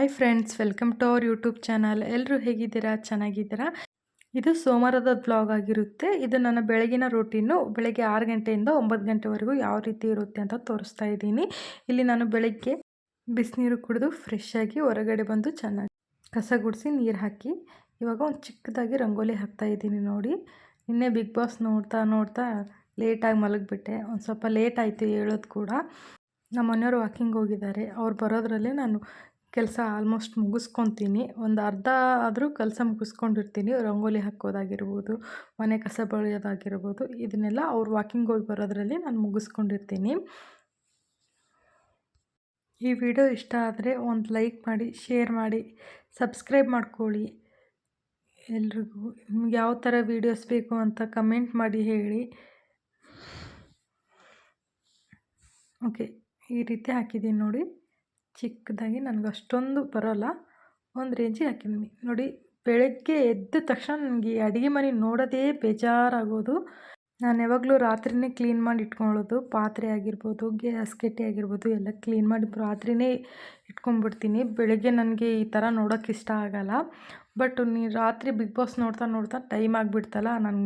Hi friends, welcome to our YouTube channel. ಎಲ್ಲರೂ ಹೇಗಿದ್ದೀರಾ? ಚೆನ್ನಾಗಿದ್ದೀರಾ? ಇದು ಸೋಮವಾರದ ವ್ಲಾಗ್ ಆಗಿರುತ್ತೆ. ಇದು ನನ್ನ ಬೆಳಗಿನ ರೂಟೀನು. ಬೆಳಗ್ಗೆ 6 ಗಂಟೆಯಿಂದ 9 ಗಂಟೆವರೆಗೂ ಯಾವ ರೀತಿ ಇರುತ್ತೆ ಅಂತ ತೋರಿಸ್ತಾ ಇದ್ದೀನಿ. ಇಲ್ಲಿ ನಾನು ಬೆಳಗ್ಗೆ ಬಿಸಿನೀರು ಕುಡಿದು ಫ್ರೆಶ್ ಆಗಿ ಹೊರಗಡೆ ಬಂದು ಚೆನ್ನಾಗಿ ಕಸ ಗುಡಿಸಿ ನೀರು ಹಾಕಿ ಇವಾಗ ಒಂದು ಚಿಕ್ಕದಾಗಿ ರಂಗೋಲಿ ಹಾಕ್ತಾ ಇದ್ದೀನಿ ನೋಡಿ. ನಿನ್ನೆ ಬಿಗ್ ಬಾಸ್ ನೋಡ್ತಾ ನೋಡ್ತಾ ಲೇಟಾಗಿ ಮಲಗಿಬಿಟ್ಟೆ. ಒಂದು ಸ್ವಲ್ಪ ಲೇಟ್ ಆಯಿತು ಹೇಳೋದು ಕೂಡ. ನಮ್ಮ ಮನೆಯವರು ವಾಕಿಂಗ್ ಹೋಗಿದ್ದಾರೆ. ಅವ್ರು ಬರೋದ್ರಲ್ಲೇ ನಾನು ಕೆಲಸ ಆಲ್ಮೋಸ್ಟ್ ಮುಗಿಸ್ಕೊತೀನಿ. ಒಂದು ಅರ್ಧ ಆದರೂ ಕೆಲಸ ಮುಗಿಸ್ಕೊಂಡಿರ್ತೀನಿ. ರಂಗೋಲಿ ಹಾಕೋದಾಗಿರ್ಬೋದು, ಮನೆ ಕಸ ಬಳಿಯೋದಾಗಿರ್ಬೋದು, ಇದನ್ನೆಲ್ಲ ಅವ್ರು ವಾಕಿಂಗ್ ಹೋಗಿ ಬರೋದ್ರಲ್ಲಿ ನಾನು ಮುಗಿಸ್ಕೊಂಡಿರ್ತೀನಿ. ಈ ವಿಡಿಯೋ ಇಷ್ಟ ಆದರೆ ಒಂದು ಲೈಕ್ ಮಾಡಿ, ಶೇರ್ ಮಾಡಿ, ಸಬ್ಸ್ಕ್ರೈಬ್ ಮಾಡ್ಕೊಳ್ಳಿ. ಎಲ್ರಿಗೂ ನಿಮ್ಗೆ ಯಾವ ಥರ ವೀಡಿಯೋಸ್ ಬೇಕು ಅಂತ ಕಮೆಂಟ್ ಮಾಡಿ ಹೇಳಿ. ಓಕೆ, ಈ ರೀತಿ ಹಾಕಿದ್ದೀನಿ ನೋಡಿ. ಚಿಕ್ಕದಾಗಿ ನನಗೆ ಅಷ್ಟೊಂದು ಬರೋಲ್ಲ, ಒಂದು ರೇಂಜಿಗೆ ಹಾಕಿದ್ದೀನಿ ನೋಡಿ. ಬೆಳಗ್ಗೆ ಎದ್ದ ತಕ್ಷಣ ನನಗೆ ಈ ಅಡುಗೆ ಮನೆ ನೋಡೋದೇ ಬೇಜಾರಾಗೋದು. ನಾನು ಯಾವಾಗಲೂ ರಾತ್ರಿನೇ ಕ್ಲೀನ್ ಮಾಡಿ ಇಟ್ಕೊಳ್ಳೋದು. ಪಾತ್ರೆ ಆಗಿರ್ಬೋದು, ಗ್ಯಾಸ್ ಕಟ್ಟೆ ಆಗಿರ್ಬೋದು ಎಲ್ಲ ಕ್ಲೀನ್ ಮಾಡಿ ರಾತ್ರಿನೇ ಇಟ್ಕೊಂಡ್ಬಿಡ್ತೀನಿ. ಬೆಳಗ್ಗೆ ನನಗೆ ಈ ಥರ ನೋಡೋಕ್ಕೆ ಇಷ್ಟ ಆಗೋಲ್ಲ. ಬಟ್ ರಾತ್ರಿ ಬಿಗ್ ಬಾಸ್ ನೋಡ್ತಾ ನೋಡ್ತಾ ಟೈಮ್ ಆಗಿಬಿಡ್ತಲ್ಲ, ನಾನು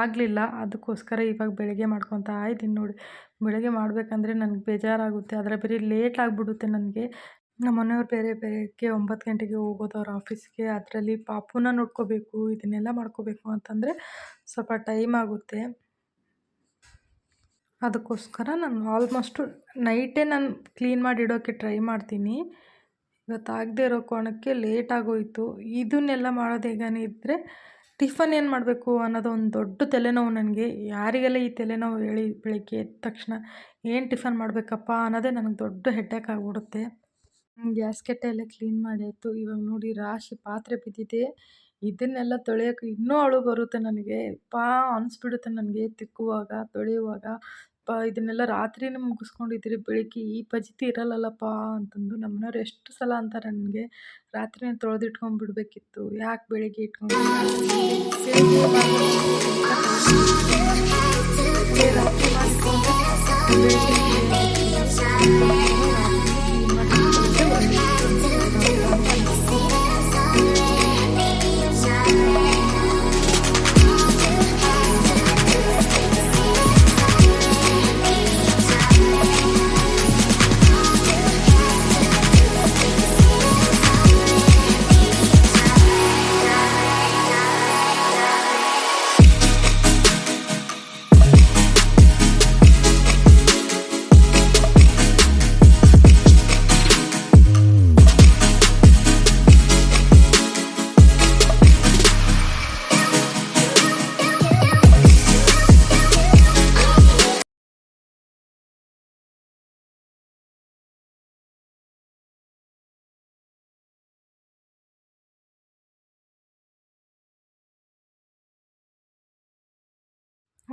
ಆಗಲಿಲ್ಲ. ಅದಕ್ಕೋಸ್ಕರ ಇವಾಗ ಬೆಳಗ್ಗೆ ಮಾಡ್ಕೊತಾ ಇದ್ದೀನಿ ನೋಡಿ. ಬೆಳಗ್ಗೆ ಮಾಡಬೇಕಂದ್ರೆ ನನಗೆ ಬೇಜಾರಾಗುತ್ತೆ. ಆದರೆ ಬೇರೆ ಲೇಟ್ ಆಗಿಬಿಡುತ್ತೆ ನನಗೆ. ನಮ್ಮ ಮನೆಯವ್ರು ಬೆಳಗ್ಗೆ 9 ಗಂಟೆಗೆ ಹೋಗೋದು ಅವ್ರ ಆಫೀಸ್ಗೆ. ಅದರಲ್ಲಿ ಪಾಪುನ ನೋಡ್ಕೋಬೇಕು, ಇದನ್ನೆಲ್ಲ ಮಾಡ್ಕೋಬೇಕು ಅಂತಂದರೆ ಸ್ವಲ್ಪ ಟೈಮ್ ಆಗುತ್ತೆ. ಅದಕ್ಕೋಸ್ಕರ ನಾನು ಆಲ್ಮೋಸ್ಟು ನೈಟೇ ನಾನು ಕ್ಲೀನ್ ಮಾಡಿ ಇಡೋಕ್ಕೆ ಟ್ರೈ ಮಾಡ್ತೀನಿ. ಇವತ್ತು ಆಗದೆ ಇರೋ ಕಾರಣಕ್ಕೆ ಲೇಟ್ ಆಗೋಯಿತು. ಇದನ್ನೆಲ್ಲ ಮಾಡೋದು ಹೇಗಾನೆ ಇದ್ದರೆ ಟಿಫನ್ ಏನು ಮಾಡಬೇಕು ಅನ್ನೋದು ಒಂದು ದೊಡ್ಡ ತಲೆನೋವು ನನಗೆ. ಯಾರಿಗೆಲ್ಲ ಈ ತಲೆನೋವು ಹೇಳಿ, ಬೆಳಗ್ಗೆ ಎದ್ದ ತಕ್ಷಣ ಏನು ಟಿಫನ್ ಮಾಡಬೇಕಪ್ಪ ಅನ್ನೋದೇ ನನಗೆ ದೊಡ್ಡ ಹೆಡ್ಡೇಕ್ ಆಗಿಬಿಡುತ್ತೆ. ಗ್ಯಾಸ್ ಕಟ್ಟೆ ಎಲ್ಲ ಕ್ಲೀನ್ ಮಾಡಾಯಿತು. ಇವಾಗ ನೋಡಿ ರಾಶಿ ಪಾತ್ರೆ ಬಿದ್ದಿದೆ. ಇದನ್ನೆಲ್ಲ ತೊಳೆಯೋಕೆ ಇನ್ನೂ ಅಳು ಬರುತ್ತೆ ನನಗೆ. ಅನಿಸ್ಬಿಡುತ್ತೆ ನನಗೆ ತಿಕ್ಕುವಾಗ, ತೊಳೆಯುವಾಗ. ಇದನ್ನೆಲ್ಲ ರಾತ್ರಿನೇ ಮುಗಿಸ್ಕೊಂಡಿದ್ದೀರಿ, ಬೆಳಿಗ್ಗೆ ಈ ಫಜಿತಿ ಇರಲ್ಲಲ್ಲಪ್ಪ ಅಂತಂದು ನಮ್ಮನೆಯವ್ರು ಎಷ್ಟು ಸಲ ಅಂತಾರೆ ನನಗೆ. ರಾತ್ರಿನೇ ತೊಳೆದಿಟ್ಕೊಂಡ್ಬಿಡ್ಬೇಕಿತ್ತು, ಯಾಕೆ ಬೆಳಿಗ್ಗೆ ಇಟ್ಕೊಂಡು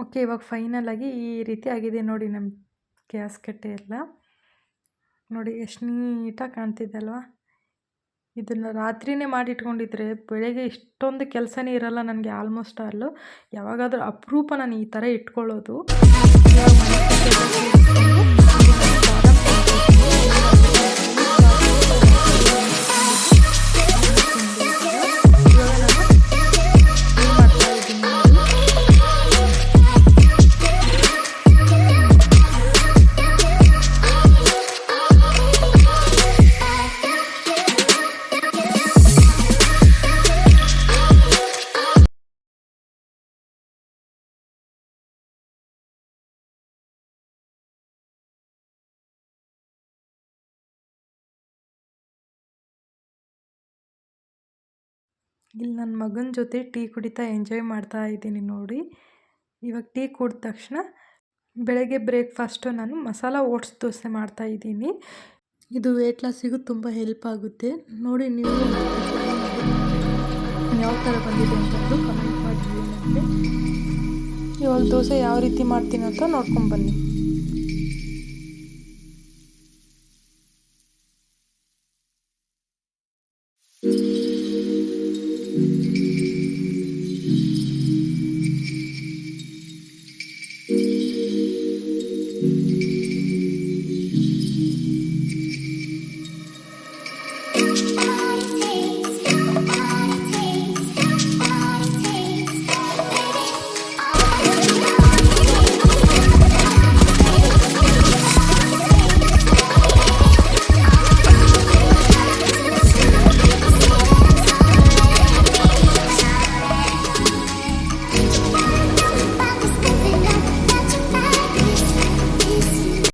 ಓಕೆ, ಇವಾಗ ಫೈನಲಾಗಿ ಈ ರೀತಿ ಆಗಿದೆ ನೋಡಿ. ನಮ್ಮ ಗ್ಯಾಸ್ ಕಟ್ಟೆ ಎಲ್ಲ ನೋಡಿ ಎಷ್ಟು ನೀಟಾಗಿ ಕಾಣ್ತಿದೆ ಅಲ್ವಾ. ಇದನ್ನು ರಾತ್ರಿನೇ ಮಾಡಿಟ್ಕೊಂಡಿದ್ರೆ ಬೆಳಗ್ಗೆ ಇಷ್ಟೊಂದು ಕೆಲಸನೇ ಇರಲ್ಲ ನನಗೆ. ಆಲ್ಮೋಸ್ಟ್ ಅಲ್ಲೂ ಯಾವಾಗಾದರೂ ಅಪರೂಪ ನಾನು ಈ ಥರ ಇಟ್ಕೊಳ್ಳೋದು. ಇಲ್ಲಿ ನನ್ನ ಮಗನ ಜೊತೆ ಟೀ ಕುಡಿತಾ ಎಂಜಾಯ್ ಮಾಡ್ತಾ ಇದ್ದೀನಿ ನೋಡಿ. ಇವಾಗ ಟೀ ಕುಡಿದ ತಕ್ಷಣ ಬೆಳಗ್ಗೆ ಬ್ರೇಕ್ಫಾಸ್ಟು ನಾನು ಮಸಾಲ ಓಟ್ಸ್ ದೋಸೆ ಮಾಡ್ತಾ ಇದ್ದೀನಿ. ಇದು ವೆಯ್ಟ್ ಲಾಸಿಗೂ ತುಂಬ ಹೆಲ್ಪ್ ಆಗುತ್ತೆ ನೋಡಿ. ನೀವು ಯಾವ ಥರ ಬಂದಿದೆ ಅಂತಂದು ಕಮೆಂಟ್ ಮಾಡಿ ನನಗೆ. ಇವಾಗ ದೋಸೆ ಯಾವ ರೀತಿ ಮಾಡ್ತೀನಿ ಅಂತ ನೋಡ್ಕೊಂಬನ್ನಿ.